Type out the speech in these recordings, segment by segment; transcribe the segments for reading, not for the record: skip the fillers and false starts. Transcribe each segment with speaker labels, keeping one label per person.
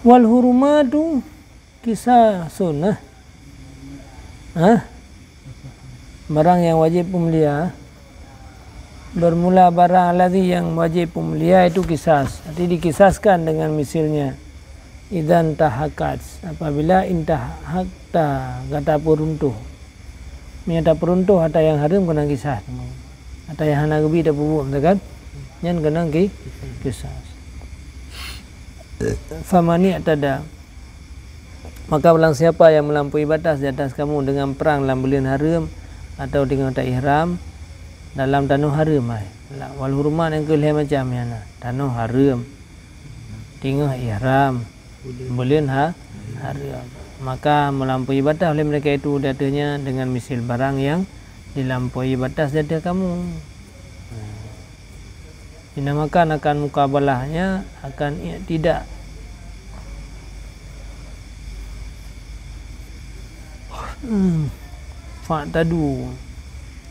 Speaker 1: Wal hurumatu kisah sunnah. Barang yang wajib pemulia. Bermula barang alladhi yang wajib pemulia itu kisas. Nanti dikisaskan dengan misalnya idzan tahakat, apabila intahakta kata peruntuh. Menyata peruntuh atau yang haram kena kisah. Atau yang hana gebi dah bubuk kan? Yang kena kisas. Famani atada, maka barang siapa yang melampaui batas di atas kamu dengan perang dalam bulan haram atau dengan tak ihram dalam tanah haram wal huruman yang kelih macam mana tanah haram tengah ihram bulan haram, maka melampaui batas oleh mereka itu datanya dengan misil barang yang dilampaui batas di atas kamu. Dinamakan akan mukabalahnya akan tidak. Fa'tadu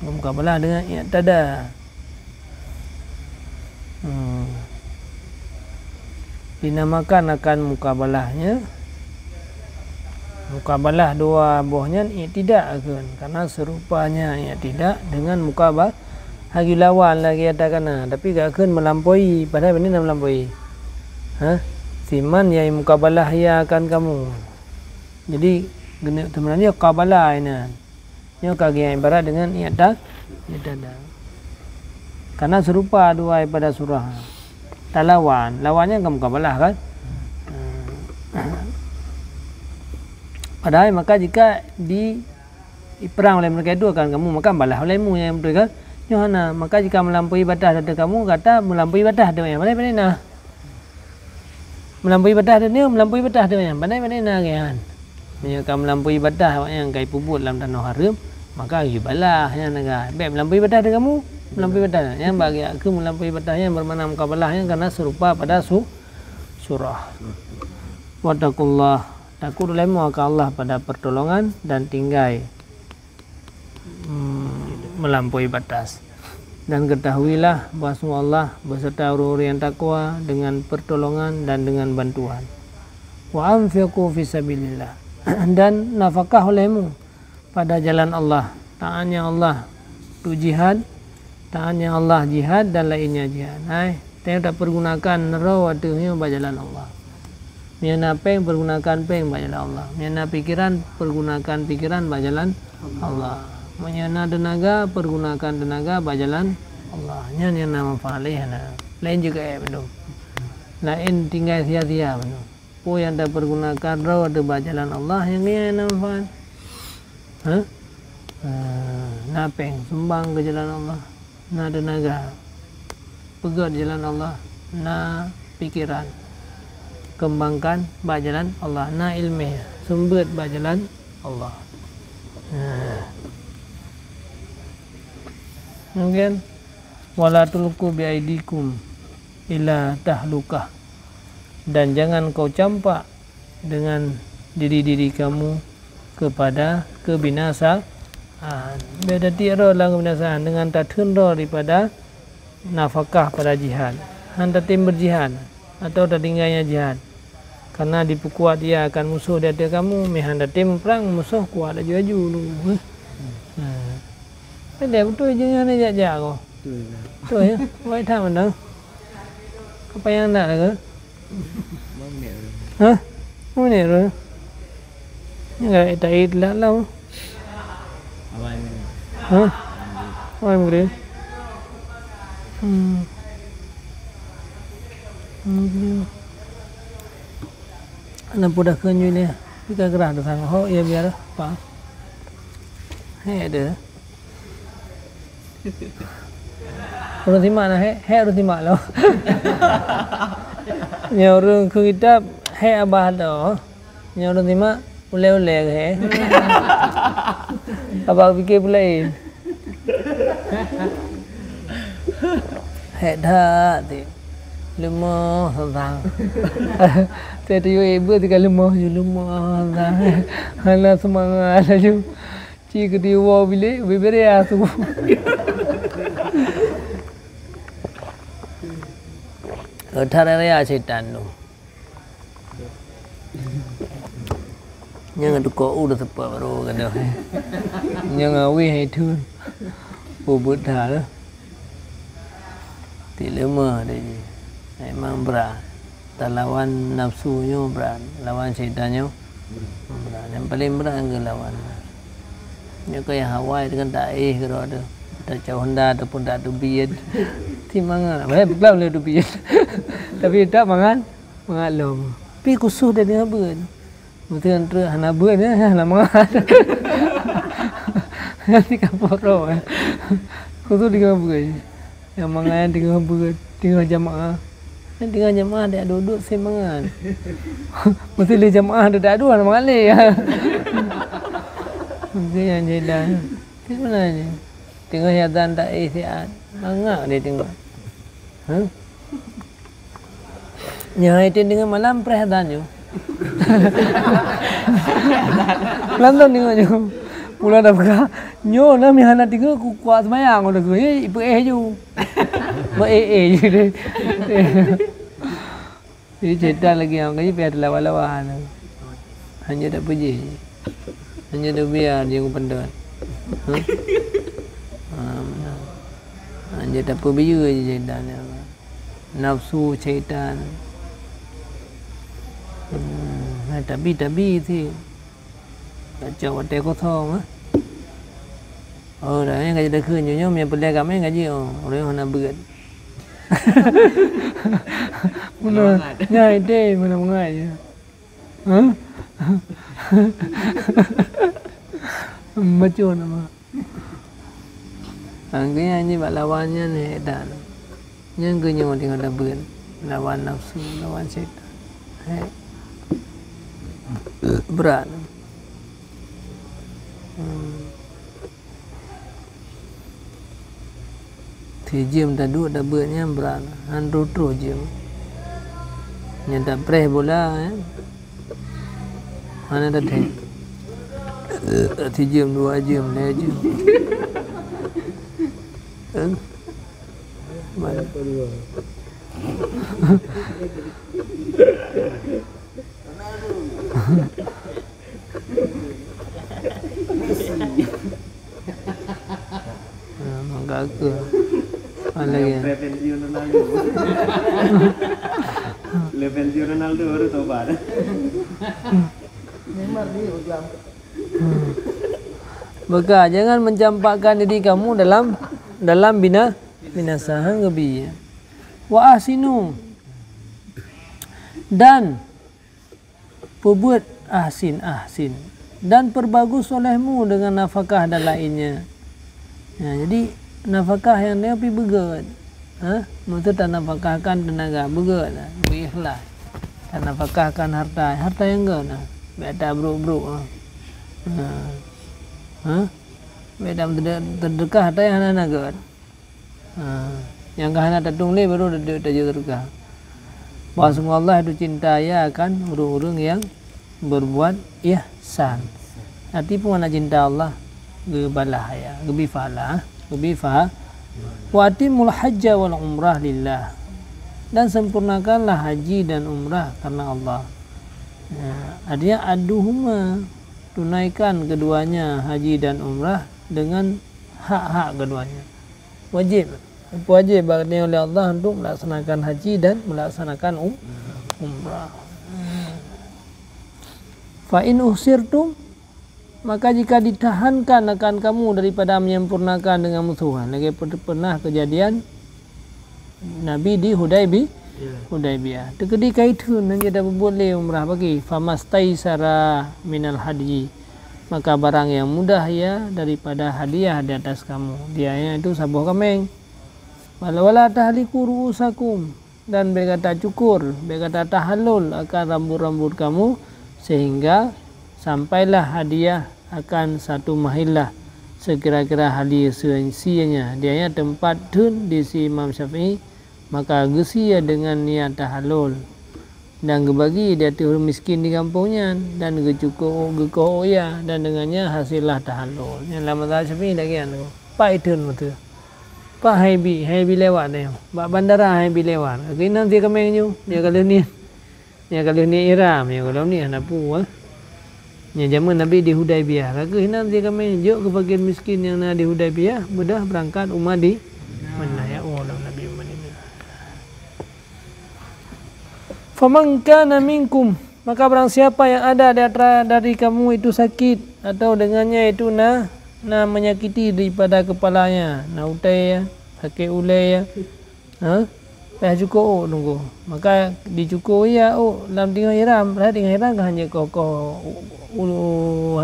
Speaker 1: mukabalah dengan i'tada. Dinamakan akan mukabalahnya mukabalah dua buahnya i'tidak akan karena serupanya i'tidak dengan mukabalah hagi lawan lagi katakan tapi gak akan melampaui padahal ini nak melampaui siman yang mukabalah ya akan kamu jadi sebenarnya mukabalah ini nyo kagi yang ibarat dengan i'tidak karena serupa dua pada surah tak lawannya kan mukabalah kan padahal maka jika di perang oleh mereka itu akan kamu maka balah olehmu yang betul kan Yohana, maka jika melampaui batas ada kamu kata melampaui batas ada yang mana nah melampaui batas ada ni melampaui batas ada yang mana nah kan jika melampaui batas yang kai puput dalam tanah haram maka balah yang negara baik melampaui batas ada kamu melampaui batas yang bagi aku melampaui batas yang bermakna mukabalahnya karena serupa pada surah wattaqullah takut olehmu akan Allah pada pertolongan dan tinggai melampaui batas dan ketahuilah bahawa Allah beserta orang-orang yang takwa dengan pertolongan dan dengan bantuan. Wa anfiqu fi sabilillah dan nafkah olehmu pada jalan Allah, taatnya Allah tu jihad, taatnya Allah jihad dan lainnya jihad. Tak pergunakan rawatuhnya pada jalan Allah. Miana peng pergunakan peng pada jalan Allah. Miana pikiran pergunakan pikiran pada jalan Allah. Menyana tenaga pergunakan tenaga bajalan Allah nya nama falihana lain juga betul lain tinggal sia-sia betul po yang tak pergunakan raw ada bajalan Allah yang dia nama napeng sumbang ke jalan Allah na tenaga pegat jalan Allah na pikiran kembangkan bajalan Allah na ilmu sumber bajalan Allah mungkin wala tulqu biaidikum ila tahlukah dan jangan kau campak dengan diri-diri kamu kepada kebinasaan. Beda tiada lah kebinasaan dengan tak tunda daripada nafkah pada jihad. Hendak tim berjihad atau tak tinggalnya jihad. Karena diperkuat dia akan musuh dia kamu, hendak tim perang musuh kuat laju dulu. Dia betul je ni jap-jap kau. Betul ya. Buat tak mana? Apa yang nak ke? Mana tu? Ni enggak tak idlah lah. Apa yang boleh? Anak dah kenyu ni. Kita gerak tu sang. Ho ya biar apa? Ada. Orang simak lah orang simak lah. Yang orang kitab abah dah. Yang orang simak ulai-ulai ke abah fikir pula dah tu lemah sang. Saya tu ibu tu kalau lemah sang. Hala semangat laju. Cik ketiwa bilik bebere asu. Thara raya setan tu. Yang ada kau udah tepat baru kan dah. Yang awi hai tu. Bubut dah lah. Tidak lemah dia. Memang berat. Tak lawan nafsunya berat. Lawan syaitannya berat. Yang paling berat ke lawan. Yang kayak Hawaii dengan tak kalau ada. Tak jauh Honda ataupun tak ada biad. Timangan. Baik betul boleh ada biad. Tapi tak mangan. Mengaklum. Tapi khusus dia dengan bird. Betul antara hana bird ya, hana mangan. Nanti kaporo. Khusus dengan bird. Yang mangan dengan bird, dengan jamaah. Yang dengan jamaah dia duduk saya mangan. Betul dia jamaah dia tak ada hana mangan leh. Mesti yang jelas. Di mana ni? Tengok syaitan tak sihat. Mangak dia tengok. Yang itu dengan malam perhatiannya. Lantan tengok je. Pula dah berkah. Nyo lah mihana tiga kuat semayang. Udah gue ibu je. Je dia. Jadi cerita lagi yang kaya biar lawan-lawan. Hanya tak puji. Hanya dah biar dia pendek. Hanya tak puji je cerita ni. Nafsu syaitan. Tapi thì kacau hotel kosong ah. Oh dah yang kerja dah kerja nyo yang pelak kami gaji orang nak berat. Mana nyai deh mana mengai. Macam nama. Angkanya ni bak lawannya ni dah. Yang kerja orang tengok dah berat. Lawan nafsu, lawan syaitan. Berat. Thì jam dah duduk dah beratnya berat. Handro jam. Yang tak preh bola mana dah deh. Thì jam 2 jam 3 jam. Mana kedua. Mangga ke lagi
Speaker 2: level Ronaldo baru tobat.
Speaker 1: Maka jangan mencampakkan diri kamu dalam binasaan gebi. Wa ahsinu dan perbuat ahsin dan perbagus solehmu dengan nafkah dan lainnya. Ya, jadi nafkah yang dia pergi begat. Maksud tak nafkahkan tenaga begat lah. Berikhlas. Tak nafkahkan harta yang enggak nah. Biar tak bruk-bruk. Biar terdekah harta yang hana nagat. Yang kahana tak tungli baru tak terdekat. Bahwa Allah itu cinta ya akan orang-orang yang berbuat ihsan. Arti pun mana cinta Allah gebalah ya, gebifalah, gebifa. Wa atimul hajja wal umrah lillah. Dan sempurnakanlah haji dan umrah karena Allah. Artinya aduhuma, tunaikan keduanya haji dan umrah dengan hak-hak keduanya. Wajib bagi oleh Allah untuk melaksanakan haji dan melaksanakan umrah. Fa in usirtum, maka jika ditahankan akan kamu daripada menyempurnakan dengan musuhan. Lagi pernah kejadian Nabi di Hudaybiyah. Ketika itu Nabi dah boleh umrah bagi famastaisara minal hadi. Maka barang yang mudah ya daripada hadiah di atas kamu. Dia itu sabuh kameng. Wala tahliku ru'usakum, dan berkata cukur, berkata tahallul akan rambut-rambut kamu sehingga sampailah hadiah akan satu mahillah sekira-kira hadiah sianya. Dia tempat tun di si Imam Syafi'i, maka gesia dengan niat tahallul dan gebagi dia tu miskin di kampungnya dan gecukup gekau ya dan dengannya hasillah tahallul. Yang lama Syafi'i lagi anu pai tun betul. Pak Haibi lewat ni. Bak bandara Haibi lewat. Kena dia kemengnya. Dia kalau ni. Dia kalau ni Iram. Dia kalau ni anak pu. Nya zaman Nabi di Hudaibiyah. Lagu hinan dia kami juk ke bagian miskin yang na di Hudaibiyah, mudah berangkat umrah di mana ya Allah Nabi Madinah. Faman kana minkum, maka barang siapa yang ada di antara dari kamu itu sakit atau dengannya itu menyakiti daripada kepalanya, utai ya, sakit ulai ya. Payah cukup tunggu. Maka dicukup ya dalam tinggal hiram. Dah tinggal hiram kan hanya kau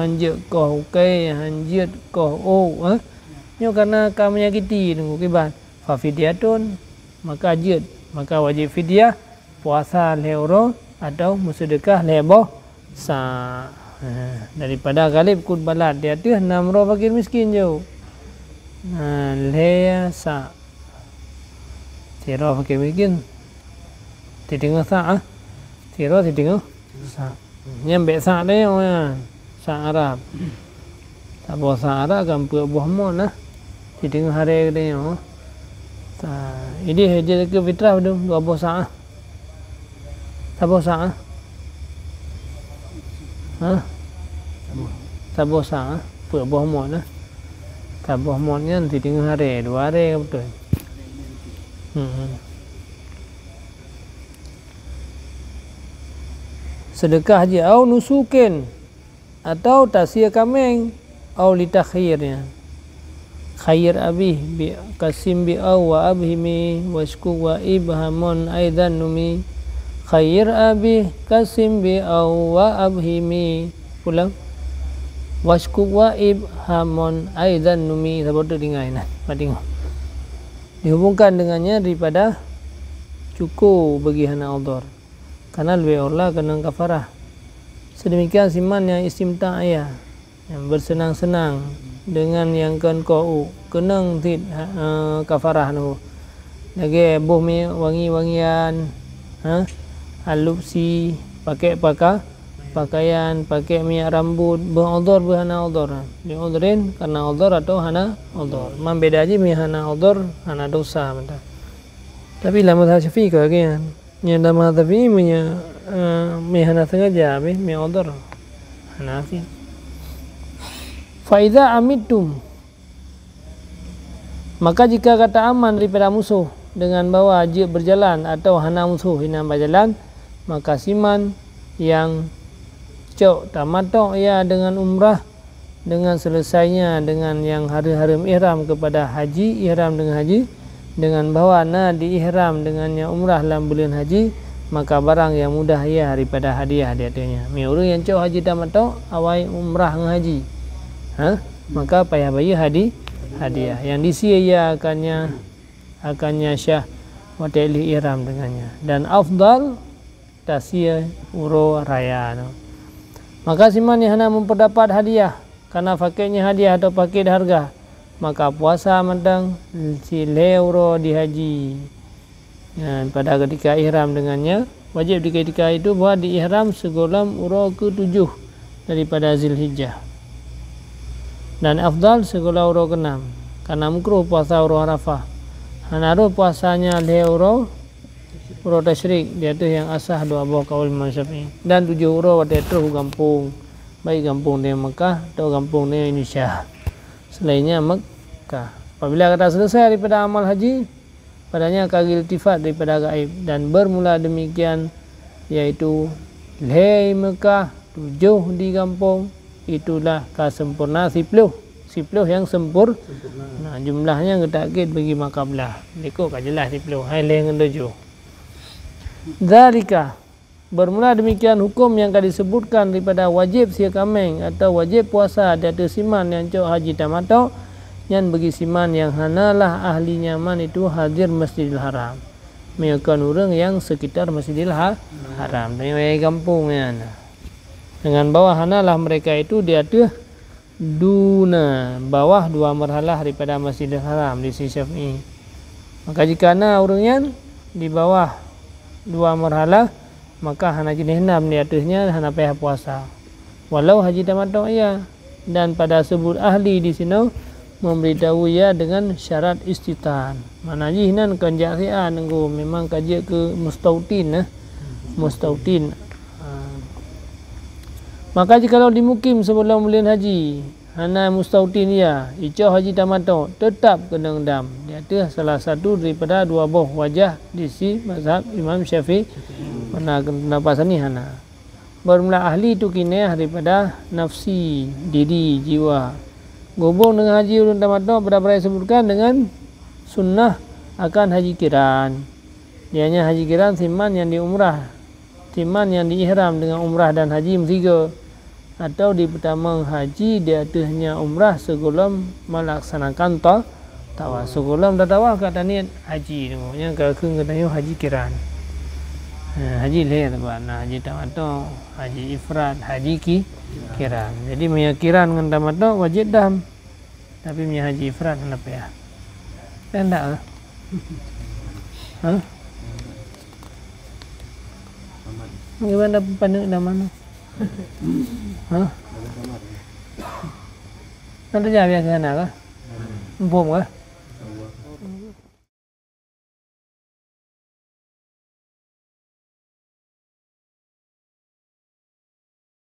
Speaker 1: hanya kau hanya kau nyo karena kamu menyakiti tunggu kibat. Fa fidyatun maka ajid, maka wajib fidyah puasa leuro atau bersedekah leboh sa. Daripada galib kut balat dia tu 6 roh fakir miskin je. Le sa Tiro fakir miskin Tidingo sa Tiro tidingo sa Nyambek sa dia sa Arab Sabo sa Arab kan puak buah mon lah Tidingo hari dia sa Ini dia ke fitrah tu 2 buah sa Sabo sa Sabo sa puak buah mon lah Sabo mon kan tidingo hari 2 hari betul. Sedekah je au nusukin atau tasya kameng au litakhirnya khair abih bi kasim bi au wa abhimi wasku wa ibhamun aidan numi khair abih kasim bi au wa abhimi pulang wasku wa ibhamun aidan numi sabodo tingainan patingo dihubungkan dengannya daripada cukup bagi hana udhur karena lebih Allah kena kafarah. Sedemikian siman yang istimta' ayah yang bersenang-senang dengan yang kan kau kenang tid kafarah nu lagi buh mi wangi-wangian alupsi pakai pakaian pakai minyak rambut berudhur berhana udhur diudhrin karena udhur atau hana udhur membeda aja mi hana udhur hana dosa betul. Tapi dalam mazhab Syafi'i kau kan yang dalam mazhab Syafi'i punya mi hana sengaja mi udhur hanafi fa idza amidtum maka jika kata aman daripada musuh dengan bawa ajib berjalan atau hana musuh hina berjalan maka siman yang cok tamatok ya dengan umrah dengan selesainya dengan yang hari-hari ihram kepada haji ihram dengan haji dengan bawa di ihram dengannya umrah dalam bulan haji maka barang yang mudah ya daripada hadiah dia tanya mi orang yang cok haji tamatok awai umrah dengan haji maka payah bayar hadiah yang disia akannya syah wa ta'li ihram dengannya dan afdal tasya uro raya maka siman yang hendak memperdapat hadiah karena paketnya hadiah atau paket harga maka puasa mandang si leuro di haji dan pada ketika ihram dengannya wajib di ketika itu buat di ihram segolam uro ke-7 daripada Zulhijjah dan afdal segolam uro ke-6 karena makruh puasa uro Arafah hanaru puasanya leuro uro tasyrik dia tu yang asah dua buah kaul Imam Syafi'i dan 7 uro dia terus kampung baik kampung dia Mekah atau kampung dia Indonesia selainnya Mekah apabila kata selesai daripada amal haji padanya kagil iltifat daripada gaib dan bermula demikian yaitu leh Mekah 7 di kampung itulah kesempurna 10 yang sempurna nah, jumlahnya ketakit bagi makablah ikut kan jelas 10 hai leh dengan 7 Zalika bermula demikian hukum yang akan disebutkan daripada wajib sia kameng atau wajib puasa di atas siman yang cok haji tamatok yang bagi siman yang hanalah ahli nyaman itu hadir Masjidil Haram mereka orang yang sekitar Masjidil Haram dari kampungnya dengan bawah hanalah mereka itu di atas duna bawah 2 marhalah daripada Masjidil Haram di sisi Syafi'i maka jika orangnya di bawah 2 marhalah maka hana jenis 6 di atasnya hana payah puasa walau haji tamatok ya dan pada sebut ahli di sini memberitahu ya dengan syarat istitan mana jinan kanjaksian engko memang kaji ke mustautin mustautin Maka jikalau dimukim sebelum bulan haji, hana mustautin ya, icau haji tamato, tetap kena endam. Dia tu salah satu daripada dua buah wajah di si mazhab Imam Syafi'i. Mana kena pasal ni hana. Bermula ahli tu kini daripada nafsi, diri, jiwa. Gabung dengan haji ulun tamato pada sebutkan dengan sunnah akan haji kiran. Dianya haji kiran siman yang di umrah, siman yang di ihram dengan umrah dan haji tiga. Atau di pertama haji dia hanya umrah sebelum melaksanakan tawaf. Sebelum dah tawaf kata niat haji tu. Yang katanya haji kiran. Haji leh tu kan. Haji tamato, haji ifrad, haji kiran. Jadi punya kiran dengan tamato wajib dam. Tapi punya haji ifrad kenapa ya? Endak ke? Hah? Gimana pandang dah mana? Hah? Nanti jawab yang kena ke? Empom ke?